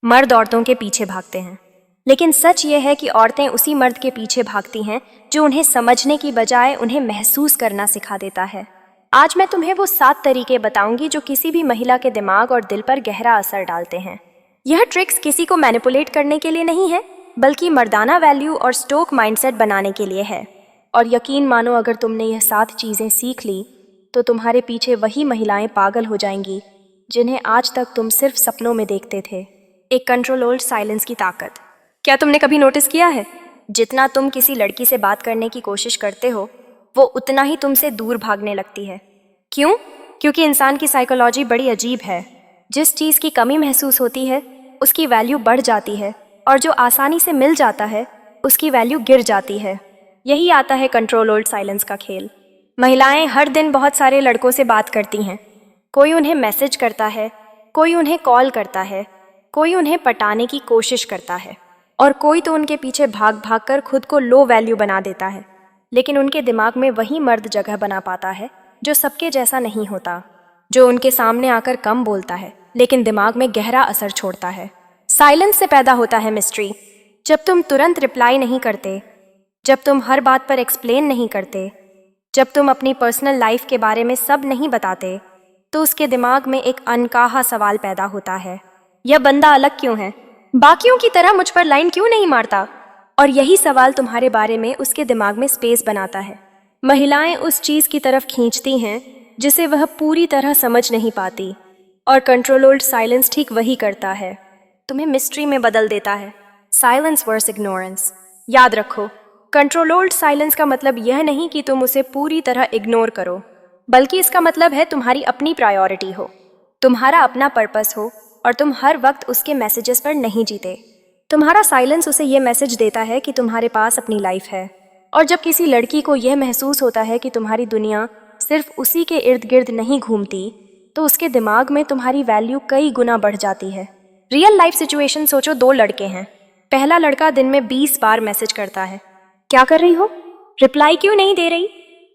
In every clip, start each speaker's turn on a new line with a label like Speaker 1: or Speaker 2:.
Speaker 1: मर्द औरतों के पीछे भागते हैं, लेकिन सच ये है कि औरतें उसी मर्द के पीछे भागती हैं जो उन्हें समझने की बजाय उन्हें महसूस करना सिखा देता है। आज मैं तुम्हें वो 7 तरीके बताऊंगी जो किसी भी महिला के दिमाग और दिल पर गहरा असर डालते हैं। यह ट्रिक्स किसी को मैनिपुलेट करने के लिए नहीं है, बल्कि मर्दाना वैल्यू और स्टोक माइंडसेट बनाने के लिए है। और यकीन मानो, अगर तुमने यह 7 चीज़ें सीख ली तो तुम्हारे पीछे वही महिलाएं पागल हो जाएंगी जिन्हें आज तक तुम सिर्फ सपनों में देखते थे। एक कंट्रोल्ड साइलेंस की ताकत। क्या तुमने कभी नोटिस किया है, जितना तुम किसी लड़की से बात करने की कोशिश करते हो, वो उतना ही तुमसे दूर भागने लगती है। क्यों? क्योंकि इंसान की साइकोलॉजी बड़ी अजीब है। जिस चीज़ की कमी महसूस होती है उसकी वैल्यू बढ़ जाती है, और जो आसानी से मिल जाता है उसकी वैल्यू गिर जाती है। यही आता है कंट्रोल्ड साइलेंस का खेल। महिलाएं हर दिन बहुत सारे लड़कों से बात करती हैं। कोई उन्हें मैसेज करता है, कोई उन्हें कॉल करता है, कोई उन्हें पटाने की कोशिश करता है, और कोई तो उनके पीछे भाग भाग कर खुद को लो वैल्यू बना देता है। लेकिन उनके दिमाग में वही मर्द जगह बना पाता है जो सबके जैसा नहीं होता, जो उनके सामने आकर कम बोलता है लेकिन दिमाग में गहरा असर छोड़ता है। साइलेंस से पैदा होता है मिस्ट्री। जब तुम तुरंत रिप्लाई नहीं करते, जब तुम हर बात पर एक्सप्लेन नहीं करते, जब तुम अपनी पर्सनल लाइफ के बारे में सब नहीं बताते, तो उसके दिमाग में एक अनकहा सवाल पैदा होता है, यह बंदा अलग क्यों है? बाकियों की तरह मुझ पर लाइन क्यों नहीं मारता? और यही सवाल तुम्हारे बारे में उसके दिमाग में स्पेस बनाता है। महिलाएं उस चीज़ की तरफ खींचती हैं जिसे वह पूरी तरह समझ नहीं पाती, और कंट्रोल्ड साइलेंस ठीक वही करता है, तुम्हें मिस्ट्री में बदल देता है। Silence versus ignorance. याद रखो, कंट्रोल्ड साइलेंस का मतलब यह नहीं कि तुम उसे पूरी तरह इग्नोर करो, बल्कि इसका मतलब है तुम्हारी अपनी प्रायोरिटी हो, तुम्हारा अपना पर्पस हो, और तुम हर वक्त उसके मैसेजेस पर नहीं जीते। तुम्हारा साइलेंस उसे यह मैसेज देता है कि तुम्हारे पास अपनी लाइफ है। और जब किसी लड़की को यह महसूस होता है कि तुम्हारी दुनिया सिर्फ उसी के इर्द गिर्द नहीं घूमती, तो उसके दिमाग में तुम्हारी वैल्यू कई गुना बढ़ जाती है। रियल लाइफ सिचुएशन सोचो, 2 लड़के हैं। पहला लड़का दिन में 20 बार मैसेज करता है, क्या कर रही हो, रिप्लाई क्यों नहीं दे रही?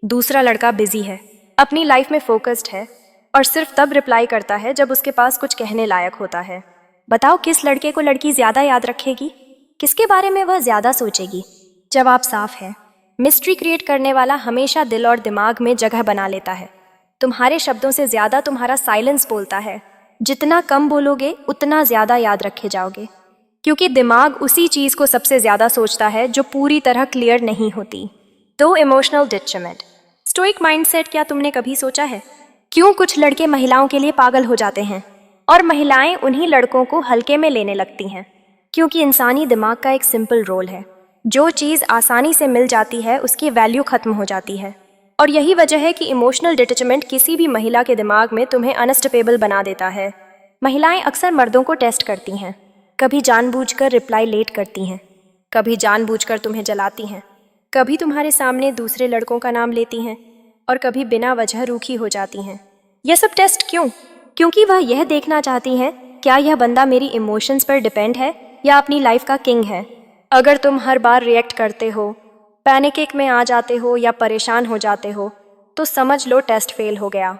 Speaker 1: दूसरा लड़का बिजी है, अपनी लाइफ में फोकस्ड है, और सिर्फ तब रिप्लाई करता है जब उसके पास कुछ कहने लायक होता है। बताओ, किस लड़के को लड़की ज्यादा याद रखेगी? किसके बारे में वह ज्यादा सोचेगी? जवाब साफ है, मिस्ट्री क्रिएट करने वाला हमेशा दिल और दिमाग में जगह बना लेता है। तुम्हारे शब्दों से ज्यादा तुम्हारा साइलेंस बोलता है। जितना कम बोलोगे उतना ज्यादा याद रखे जाओगे, क्योंकि दिमाग उसी चीज को सबसे ज्यादा सोचता है जो पूरी तरह क्लियर नहीं होती। तो इमोशनल डिटैचमेंट, स्टोइक माइंडसेट। क्या तुमने कभी सोचा है क्यों कुछ लड़के महिलाओं के लिए पागल हो जाते हैं और महिलाएं उन्हीं लड़कों को हल्के में लेने लगती हैं? क्योंकि इंसानी दिमाग का एक सिंपल रोल है, जो चीज़ आसानी से मिल जाती है उसकी वैल्यू खत्म हो जाती है। और यही वजह है कि इमोशनल डिटैचमेंट किसी भी महिला के दिमाग में तुम्हें अनस्टेबल बना देता है। महिलाएं अक्सर मर्दों को टेस्ट करती हैं, कभी जानबूझकर रिप्लाई लेट करती हैं, कभी जानबूझकर तुम्हें जलाती हैं, कभी तुम्हारे सामने दूसरे लड़कों का नाम लेती हैं, और कभी बिना वजह रूखी हो जाती हैं। यह सब टेस्ट क्यों? क्योंकि वह यह देखना चाहती हैं, क्या यह बंदा मेरी इमोशंस पर डिपेंड है या अपनी लाइफ का किंग है। अगर तुम हर बार रिएक्ट करते हो, पैनिक में आ जाते हो या परेशान हो जाते हो, तो समझ लो टेस्ट फेल हो गया।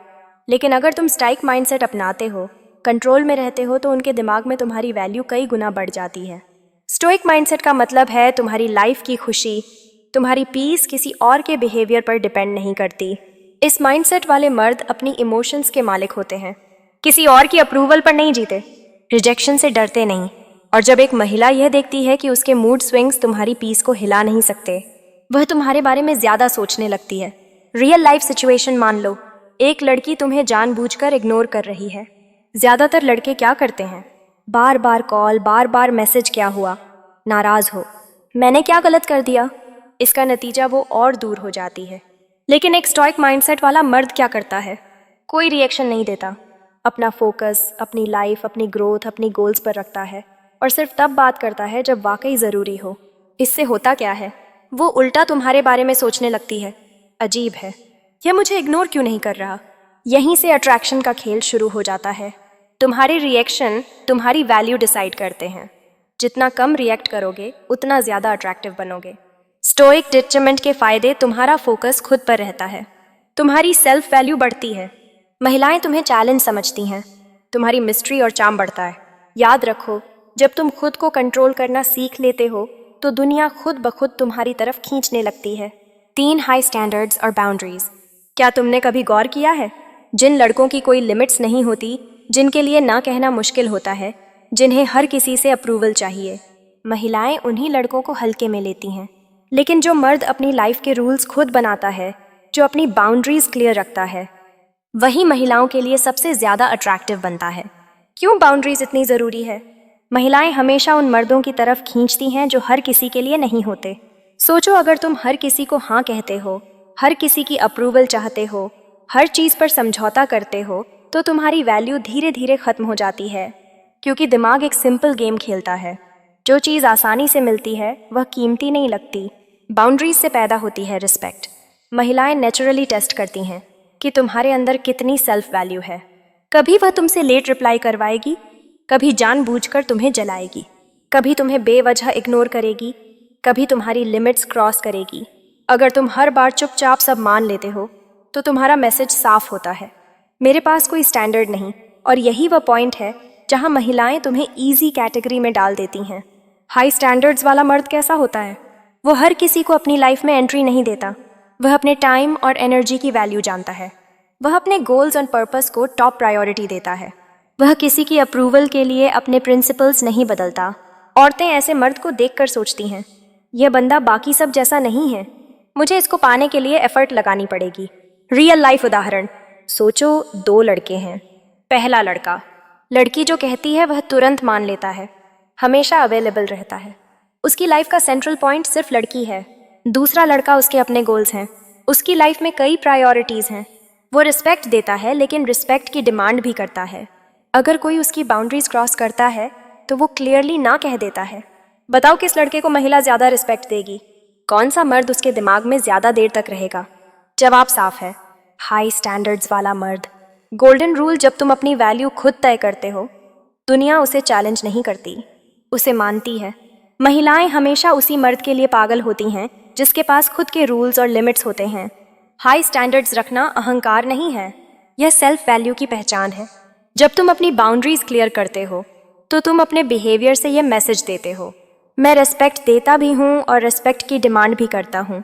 Speaker 1: लेकिन अगर तुम स्टोइक माइंडसेट अपनाते हो, कंट्रोल में रहते हो, तो उनके दिमाग में तुम्हारी वैल्यू कई गुना बढ़ जाती है। स्टोइक माइंडसेट का मतलब है तुम्हारी लाइफ की खुशी, तुम्हारी पीस किसी और के बिहेवियर पर डिपेंड नहीं करती। इस माइंडसेट वाले मर्द अपनी इमोशंस के मालिक होते हैं, किसी और की अप्रूवल पर नहीं जीते, रिजेक्शन से डरते नहीं। और जब एक महिला यह देखती है कि उसके मूड स्विंग्स तुम्हारी पीस को हिला नहीं सकते, वह तुम्हारे बारे में ज्यादा सोचने लगती है। रियल लाइफ सिचुएशन मान लो, एक लड़की तुम्हें जानबूझकर इग्नोर कर रही है। ज्यादातर लड़के क्या करते हैं? बार बार कॉल, बार बार मैसेज, क्या हुआ, नाराज हो, मैंने क्या गलत कर दिया? इसका नतीजा वो और दूर हो जाती है। लेकिन एक स्टोइक माइंडसेट वाला मर्द क्या करता है? कोई रिएक्शन नहीं देता, अपना फोकस अपनी लाइफ, अपनी ग्रोथ, अपनी गोल्स पर रखता है, और सिर्फ तब बात करता है जब वाकई ज़रूरी हो। इससे होता क्या है? वो उल्टा तुम्हारे बारे में सोचने लगती है, अजीब है, यह मुझे इग्नोर क्यों नहीं कर रहा। यहीं से अट्रैक्शन का खेल शुरू हो जाता है। तुम्हारे रिएक्शन तुम्हारी वैल्यू डिसाइड करते हैं। जितना कम रिएक्ट करोगे उतना ज़्यादा अट्रैक्टिव बनोगे। स्टोइक डिटैचमेंट के फायदे, तुम्हारा फोकस खुद पर रहता है, तुम्हारी सेल्फ वैल्यू बढ़ती है, महिलाएं तुम्हें चैलेंज समझती हैं, तुम्हारी मिस्ट्री और चार्म बढ़ता है। याद रखो, जब तुम खुद को कंट्रोल करना सीख लेते हो तो दुनिया खुद ब खुद तुम्हारी तरफ खींचने लगती है। 3 हाई स्टैंडर्ड्स और बाउंड्रीज। क्या तुमने कभी गौर किया है, जिन लड़कों की कोई लिमिट्स नहीं होती, जिनके लिए ना कहना मुश्किल होता है, जिन्हें हर किसी से अप्रूवल चाहिए, महिलाएं उन्हीं लड़कों को हल्के में लेती हैं। लेकिन जो मर्द अपनी लाइफ के रूल्स खुद बनाता है, जो अपनी बाउंड्रीज क्लियर रखता है, वही महिलाओं के लिए सबसे ज़्यादा अट्रैक्टिव बनता है। क्यों बाउंड्रीज इतनी ज़रूरी है? महिलाएं हमेशा उन मर्दों की तरफ खींचती हैं जो हर किसी के लिए नहीं होते। सोचो, अगर तुम हर किसी को हाँ कहते हो, हर किसी की अप्रूवल चाहते हो, हर चीज़ पर समझौता करते हो, तो तुम्हारी वैल्यू धीरे धीरे ख़त्म हो जाती है। क्योंकि दिमाग एक सिंपल गेम खेलता है, जो चीज़ आसानी से मिलती है वह कीमती नहीं लगती। बाउंड्रीज से पैदा होती है रिस्पेक्ट। महिलाएं नेचुरली टेस्ट करती हैं कि तुम्हारे अंदर कितनी सेल्फ वैल्यू है। कभी वह तुमसे लेट रिप्लाई करवाएगी, कभी जानबूझकर तुम्हें जलाएगी, कभी तुम्हें बेवजह इग्नोर करेगी, कभी तुम्हारी लिमिट्स क्रॉस करेगी। अगर तुम हर बार चुपचाप सब मान लेते हो तो तुम्हारा मैसेज साफ होता है, मेरे पास कोई स्टैंडर्ड नहीं। और यही वह पॉइंट है जहां महिलाएं तुम्हें ईजी कैटेगरी में डाल देती हैं। हाई स्टैंडर्ड्स वाला मर्द कैसा होता है? वो हर किसी को अपनी लाइफ में एंट्री नहीं देता। वह अपने टाइम और एनर्जी की वैल्यू जानता है। वह अपने गोल्स और पर्पस को टॉप प्रायोरिटी देता है। वह किसी की अप्रूवल के लिए अपने प्रिंसिपल्स नहीं बदलता। औरतें ऐसे मर्द को देखकर सोचती हैं, यह बंदा बाकी सब जैसा नहीं है, मुझे इसको पाने के लिए एफर्ट लगानी पड़ेगी। रियल लाइफ उदाहरण सोचो, 2 लड़के हैं। पहला लड़का, लड़की जो कहती है वह तुरंत मान लेता है, हमेशा अवेलेबल रहता है, उसकी लाइफ का सेंट्रल पॉइंट सिर्फ लड़की है। दूसरा लड़का, उसके अपने गोल्स हैं, उसकी लाइफ में कई प्रायोरिटीज़ हैं। वो रिस्पेक्ट देता है, लेकिन रिस्पेक्ट की डिमांड भी करता है। अगर कोई उसकी बाउंड्रीज क्रॉस करता है तो वो क्लियरली ना कह देता है। बताओ, किस लड़के को महिला ज़्यादा रिस्पेक्ट देगी? कौन सा मर्द उसके दिमाग में ज़्यादा देर तक रहेगा? जवाब साफ है, हाई स्टैंडर्ड्स वाला मर्द। गोल्डन रूल, जब तुम अपनी वैल्यू खुद तय करते हो, दुनिया उसे चैलेंज नहीं करती, उसे मानती है। महिलाएं हमेशा उसी मर्द के लिए पागल होती हैं जिसके पास खुद के रूल्स और लिमिट्स होते हैं। हाई स्टैंडर्ड्स रखना अहंकार नहीं है, यह सेल्फ वैल्यू की पहचान है। जब तुम अपनी बाउंड्रीज क्लियर करते हो तो तुम अपने बिहेवियर से यह मैसेज देते हो, मैं रेस्पेक्ट देता भी हूँ और रेस्पेक्ट की डिमांड भी करता हूँ।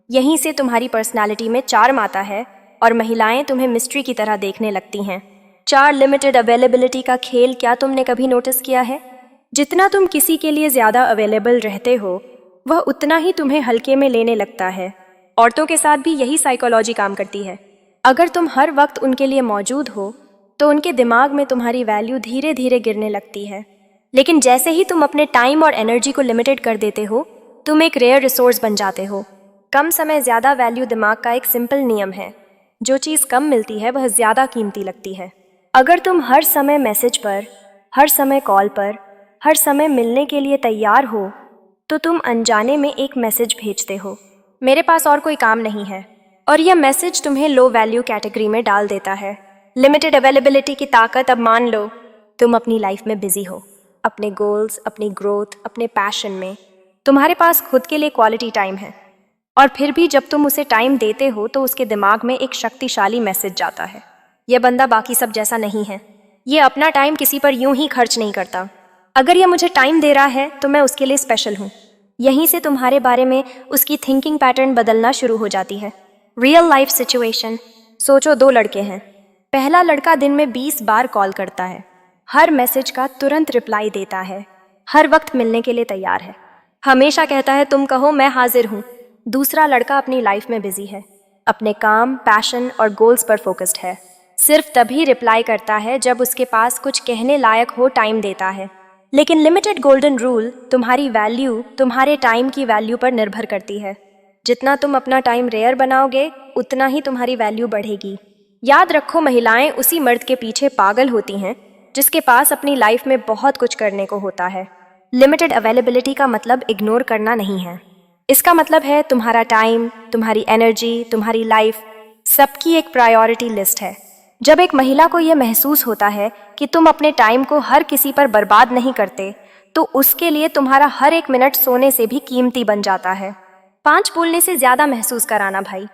Speaker 1: यहीं से तुम्हारी पर्सनालिटी में चार्म आता है और महिलाएं तुम्हें मिस्ट्री की तरह देखने लगती हैं। 4 लिमिटेड अवेलेबिलिटी का खेल क्या तुमने कभी नोटिस किया है? जितना तुम किसी के लिए ज़्यादा अवेलेबल रहते हो, वह उतना ही तुम्हें हल्के में लेने लगता है। औरतों के साथ भी यही साइकोलॉजी काम करती है। अगर तुम हर वक्त उनके लिए मौजूद हो तो उनके दिमाग में तुम्हारी वैल्यू धीरे धीरे गिरने लगती है। लेकिन जैसे ही तुम अपने टाइम और एनर्जी को लिमिटेड कर देते हो, तुम एक रेयर रिसोर्स बन जाते हो। कम समय ज़्यादा वैल्यू दिमाग का एक सिंपल नियम है। जो चीज़ कम मिलती है वह ज़्यादा कीमती लगती है। अगर तुम हर समय मैसेज पर, हर समय कॉल पर, हर समय मिलने के लिए तैयार हो, तो तुम अनजाने में एक मैसेज भेजते हो, मेरे पास और कोई काम नहीं है। और यह मैसेज तुम्हें लो वैल्यू कैटेगरी में डाल देता है। लिमिटेड अवेलेबिलिटी की ताकत। अब मान लो तुम अपनी लाइफ में बिजी हो, अपने गोल्स, अपनी ग्रोथ, अपने पैशन में। तुम्हारे पास खुद के लिए क्वालिटी टाइम है, और फिर भी जब तुम उसे टाइम देते हो तो उसके दिमाग में एक शक्तिशाली मैसेज जाता है, यह बंदा बाकी सब जैसा नहीं है, ये अपना टाइम किसी पर यूं ही खर्च नहीं करता। अगर यह मुझे टाइम दे रहा है तो मैं उसके लिए स्पेशल हूँ। यहीं से तुम्हारे बारे में उसकी थिंकिंग पैटर्न बदलना शुरू हो जाती है। रियल लाइफ सिचुएशन सोचो, 2 लड़के हैं। पहला लड़का दिन में 20 बार कॉल करता है, हर मैसेज का तुरंत रिप्लाई देता है, हर वक्त मिलने के लिए तैयार है, हमेशा कहता है तुम कहो मैं हाजिर हूँ। दूसरा लड़का अपनी लाइफ में बिजी है, अपने काम, पैशन और गोल्स पर फोकस्ड है, सिर्फ तभी रिप्लाई करता है जब उसके पास कुछ कहने लायक हो, टाइम देता है। लेकिन लिमिटेड गोल्डन रूल, तुम्हारी वैल्यू तुम्हारे टाइम की वैल्यू पर निर्भर करती है। जितना तुम अपना टाइम रेयर बनाओगे, उतना ही तुम्हारी वैल्यू बढ़ेगी। याद रखो, महिलाएं उसी मर्द के पीछे पागल होती हैं जिसके पास अपनी लाइफ में बहुत कुछ करने को होता है। लिमिटेड अवेलेबिलिटी का मतलब इग्नोर करना नहीं है, इसका मतलब है तुम्हारा टाइम, तुम्हारी एनर्जी, तुम्हारी लाइफ, सबकी एक प्रायोरिटी लिस्ट है। जब एक महिला को यह महसूस होता है कि तुम अपने टाइम को हर किसी पर बर्बाद नहीं करते, तो उसके लिए तुम्हारा हर एक मिनट सोने से भी कीमती बन जाता है। 5 बोलने से ज़्यादा महसूस कराना भाई।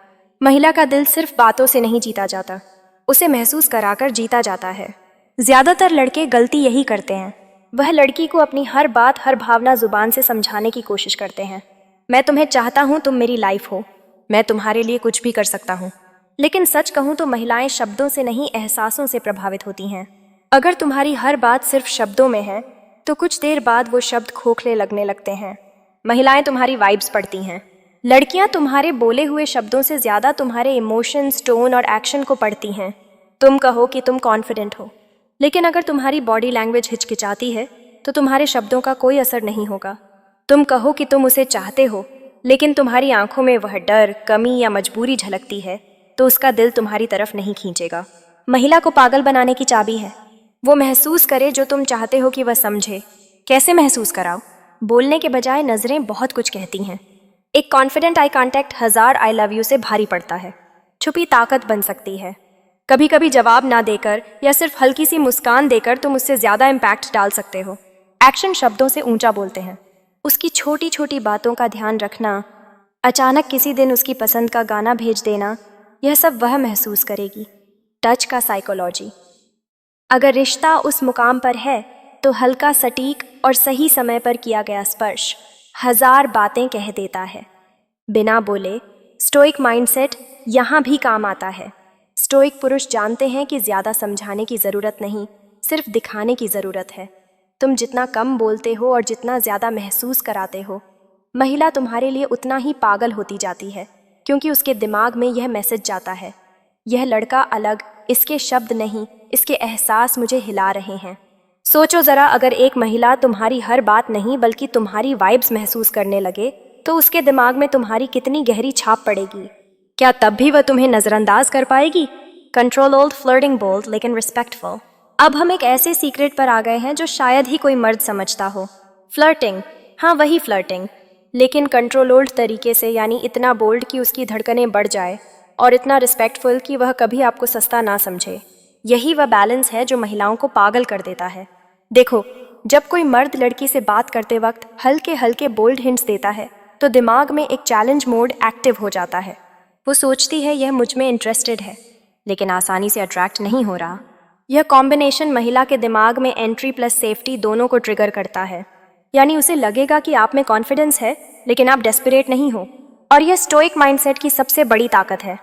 Speaker 1: महिला का दिल सिर्फ बातों से नहीं जीता जाता, उसे महसूस कराकर जीता जाता है। ज़्यादातर लड़के गलती यही करते हैं, वह लड़की को अपनी हर बात, हर भावना जुबान से समझाने की कोशिश करते हैं। मैं तुम्हें चाहता हूँ, तुम मेरी लाइफ हो, मैं तुम्हारे लिए कुछ भी कर सकता हूँ। लेकिन सच कहूँ तो महिलाएं शब्दों से नहीं, एहसासों से प्रभावित होती हैं। अगर तुम्हारी हर बात सिर्फ शब्दों में है तो कुछ देर बाद वो शब्द खोखले लगने लगते हैं। महिलाएं तुम्हारी वाइब्स पढ़ती हैं। लड़कियां तुम्हारे बोले हुए शब्दों से ज्यादा तुम्हारे इमोशंस, टोन और एक्शन को पढ़ती हैं। तुम कहो कि तुम कॉन्फिडेंट हो, लेकिन अगर तुम्हारी बॉडी लैंग्वेज हिचकिचाती है तो तुम्हारे शब्दों का कोई असर नहीं होगा। तुम कहो कि तुम उसे चाहते हो, लेकिन तुम्हारी आंखों में वह डर, कमी या मजबूरी झलकती है तो उसका दिल तुम्हारी तरफ नहीं खींचेगा। महिला को पागल बनाने की चाबी है, वो महसूस करे जो तुम चाहते हो कि वह समझे। कैसे महसूस कराओ? बोलने के बजाय नजरें बहुत कुछ कहती हैं। एक confident eye contact 1000 I love you से भारी पड़ता है। छुपी ताकत बन सकती है। कभी कभी जवाब ना देकर या सिर्फ हल्की सी मुस्कान देकर तुम उससे ज्यादा इम्पैक्ट डाल सकते हो। एक्शन शब्दों से ऊंचा बोलते हैं। उसकी छोटी छोटी बातों का ध्यान रखना, अचानक किसी दिन उसकी पसंद का गाना भेज देना, यह सब वह महसूस करेगी। टच का साइकोलॉजी। अगर रिश्ता उस मुकाम पर है तो हल्का, सटीक और सही समय पर किया गया स्पर्श 1000 बातें कह देता है बिना बोले। स्टोइक माइंडसेट यहाँ भी काम आता है। स्टोइक पुरुष जानते हैं कि ज्यादा समझाने की जरूरत नहीं, सिर्फ दिखाने की जरूरत है। तुम जितना कम बोलते हो और जितना ज्यादा महसूस कराते हो, महिला तुम्हारे लिए उतना ही पागल होती जाती है, क्योंकि उसके दिमाग में यह मैसेज जाता है, यह लड़का अलग, इसके शब्द नहीं, इसके एहसास मुझे हिला रहे हैं। सोचो जरा, अगर एक महिला तुम्हारी हर बात नहीं बल्कि तुम्हारी वाइब्स महसूस करने लगे तो उसके दिमाग में तुम्हारी कितनी गहरी छाप पड़ेगी। क्या तब भी वह तुम्हें नजरअंदाज कर पाएगी? कंट्रोल ओल्ड, फ्लर्टिंग बोल्ड लेकिन रिस्पेक्टफुल। अब हम एक ऐसे सीक्रेट पर आ गए हैं जो शायद ही कोई मर्द समझता हो। फ्लर्टिंग, हाँ वही फ्लर्टिंग, लेकिन कंट्रोल ओल्ड तरीके से, यानी इतना बोल्ड कि उसकी धड़कनें बढ़ जाए और इतना रिस्पेक्टफुल कि वह कभी आपको सस्ता ना समझे। यही वह बैलेंस है जो महिलाओं को पागल कर देता है। देखो, जब कोई मर्द लड़की से बात करते वक्त हल्के हल्के बोल्ड हिंट्स देता है तो दिमाग में एक चैलेंज मोड एक्टिव हो जाता है। वो सोचती है यह मुझ में इंटरेस्टेड है, लेकिन आसानी से अट्रैक्ट नहीं हो रहा। यह कॉम्बिनेशन महिला के दिमाग में एंट्री प्लस सेफ्टी दोनों को ट्रिगर करता है। यानी उसे लगेगा कि आप में कॉन्फिडेंस है लेकिन आप डेस्परेट नहीं हो। और यह स्टोइक माइंडसेट की सबसे बड़ी ताकत है।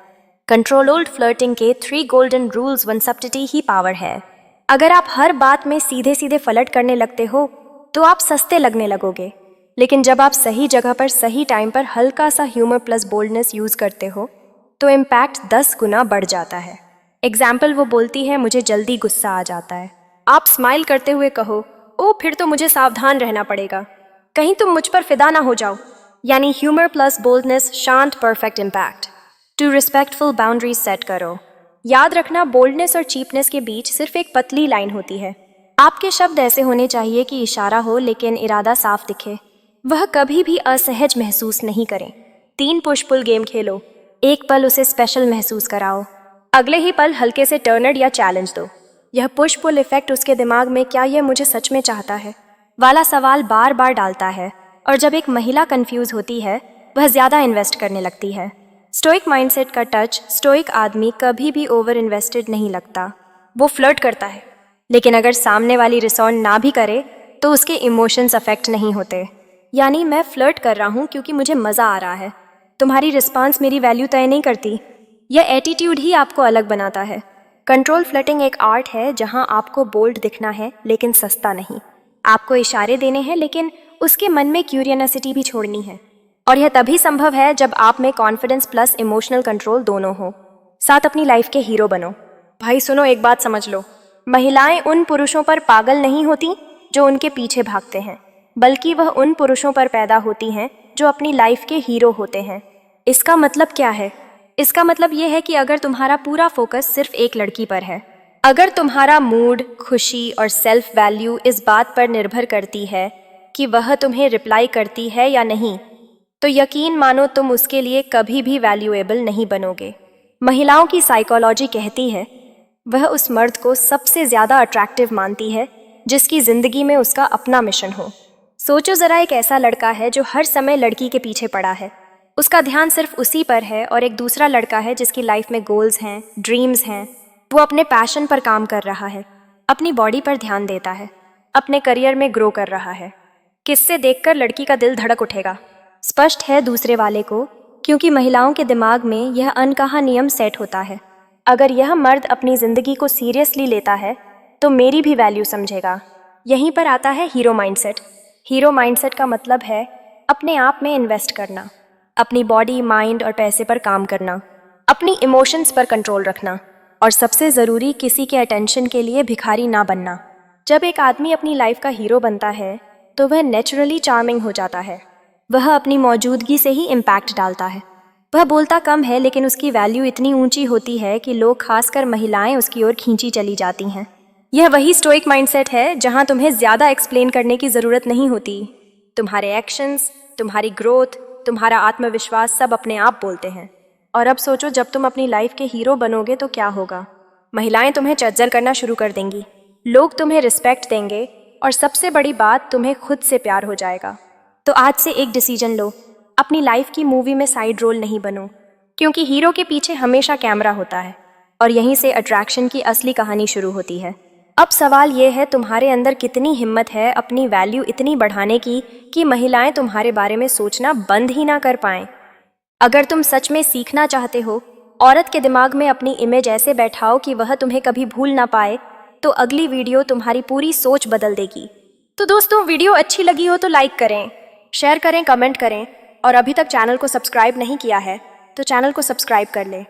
Speaker 1: कंट्रोल ओल्ड फ्लर्टिंग के 3 गोल्डन रूल्स, वन सब्टिटी ही पावर है। अगर आप हर बात में सीधे सीधे फ्लर्ट करने लगते हो तो आप सस्ते लगने लगोगे, लेकिन जब आप सही जगह पर सही टाइम पर हल्का सा ह्यूमर प्लस बोल्डनेस यूज करते हो तो इम्पैक्ट 10 गुना बढ़ जाता है। एग्जाम्पल, वो बोलती है मुझे जल्दी गुस्सा आ जाता है, आप स्माइल करते हुए कहो ओ फिर तो मुझे सावधान रहना पड़ेगा, कहीं तुम मुझ पर फिदा ना हो जाओ। यानी ह्यूमर प्लस बोल्डनेस, शांत, perfect impact. Two respectful boundaries set करो। याद रखना, बोल्डनेस और चीपनेस के बीच सिर्फ एक पतली लाइन होती है। आपके शब्द ऐसे होने चाहिए कि इशारा हो लेकिन इरादा साफ दिखे। वह कभी भी असहज महसूस नहीं करें। 3 पुश पुल गेम खेलो। एक पल उसे स्पेशल महसूस कराओ, अगले ही पल हल्के से टर्नर या चैलेंज दो। यह पुश पुल इफेक्ट उसके दिमाग में क्या यह मुझे सच में चाहता है वाला सवाल बार बार डालता है। और जब एक महिला कंफ्यूज होती है वह ज्यादा इन्वेस्ट करने लगती है। स्टोइक माइंडसेट का टच, स्टोइक आदमी कभी भी ओवर इन्वेस्टेड नहीं लगता। वो फ्लर्ट करता है, लेकिन अगर सामने वाली रिस्पॉन्ड ना भी करे तो उसके इमोशंस अफेक्ट नहीं होते। यानी मैं फ्लर्ट कर रहा हूँ क्योंकि मुझे मजा आ रहा है, तुम्हारी रिस्पॉन्स मेरी वैल्यू तय नहीं करती। यह एटीट्यूड ही आपको अलग बनाता है। कंट्रोल फ्लर्टिंग एक आर्ट है जहां आपको बोल्ड दिखना है लेकिन सस्ता नहीं। आपको इशारे देने हैं लेकिन उसके मन में क्यूरियोसिटी भी छोड़नी है। और यह तभी संभव है जब आप में कॉन्फिडेंस प्लस इमोशनल कंट्रोल दोनों हो। साथ अपनी लाइफ के हीरो बनो। भाई सुनो, एक बात समझ लो, महिलाएं उन पुरुषों पर पागल नहीं होती जो उनके पीछे भागते हैं, बल्कि वह उन पुरुषों पर पैदा होती हैं जो अपनी लाइफ के हीरो होते हैं। इसका मतलब क्या है? इसका मतलब यह है कि अगर तुम्हारा पूरा फोकस सिर्फ एक लड़की पर है, अगर तुम्हारा मूड, खुशी और सेल्फ वैल्यू इस बात पर निर्भर करती है कि वह तुम्हें रिप्लाई करती है या नहीं, तो यकीन मानो तुम उसके लिए कभी भी वैल्यूएबल नहीं बनोगे। महिलाओं की साइकोलॉजी कहती है वह उस मर्द को सबसे ज्यादा अट्रैक्टिव मानती है जिसकी जिंदगी में उसका अपना मिशन हो। सोचो जरा, एक ऐसा लड़का है जो हर समय लड़की के पीछे पड़ा है, उसका ध्यान सिर्फ उसी पर है, और एक दूसरा लड़का है जिसकी लाइफ में गोल्स हैं, ड्रीम्स हैं, वो अपने पैशन पर काम कर रहा है, अपनी बॉडी पर ध्यान देता है, अपने करियर में ग्रो कर रहा है। किससे देखकर लड़की का दिल धड़क उठेगा? स्पष्ट है दूसरे वाले को, क्योंकि महिलाओं के दिमाग में यह अनकहा नियम सेट होता है। अगर यह मर्द अपनी जिंदगी को सीरियसली लेता है तो मेरी भी वैल्यू समझेगा। यहीं पर आता है हीरो माइंडसेट। हीरो माइंडसेट का मतलब है अपने आप में इन्वेस्ट करना, अपनी बॉडी, माइंड और पैसे पर काम करना, अपनी इमोशंस पर कंट्रोल रखना और सबसे ज़रूरी, किसी के अटेंशन के लिए भिखारी ना बनना। जब एक आदमी अपनी लाइफ का हीरो बनता है तो वह नेचुरली चार्मिंग हो जाता है। वह अपनी मौजूदगी से ही इम्पैक्ट डालता है। वह बोलता कम है लेकिन उसकी वैल्यू इतनी ऊंची होती है कि लोग, खासकर महिलाएं, उसकी ओर खींची चली जाती हैं। यह वही स्टोइक माइंडसेट है जहां तुम्हें ज़्यादा एक्सप्लेन करने की ज़रूरत नहीं होती। तुम्हारे एक्शंस, तुम्हारी ग्रोथ, तुम्हारा आत्मविश्वास सब अपने आप बोलते हैं। और अब सोचो, जब तुम अपनी लाइफ के हीरो बनोगे तो क्या होगा? महिलाएं तुम्हें चज्जल करना शुरू कर देंगी, लोग तुम्हें रिस्पेक्ट देंगे और सबसे बड़ी बात, तुम्हें खुद से प्यार हो जाएगा। तो आज से एक डिसीजन लो, अपनी लाइफ की मूवी में साइड रोल नहीं बनो, क्योंकि हीरो के पीछे हमेशा कैमरा होता है और यहीं से अट्रैक्शन की असली कहानी शुरू होती है। अब सवाल ये है, तुम्हारे अंदर कितनी हिम्मत है अपनी वैल्यू इतनी बढ़ाने की कि महिलाएं तुम्हारे बारे में सोचना बंद ही ना कर पाएं। अगर तुम सच में सीखना चाहते हो, औरत के दिमाग में अपनी इमेज ऐसे बैठाओ कि वह तुम्हें कभी भूल ना पाए, तो अगली वीडियो तुम्हारी पूरी सोच बदल देगी। तो दोस्तों, वीडियो अच्छी लगी हो तो लाइक करें, शेयर करें, कमेंट करें और अभी तक चैनल को सब्सक्राइब नहीं किया है तो चैनल को सब्सक्राइब कर लें।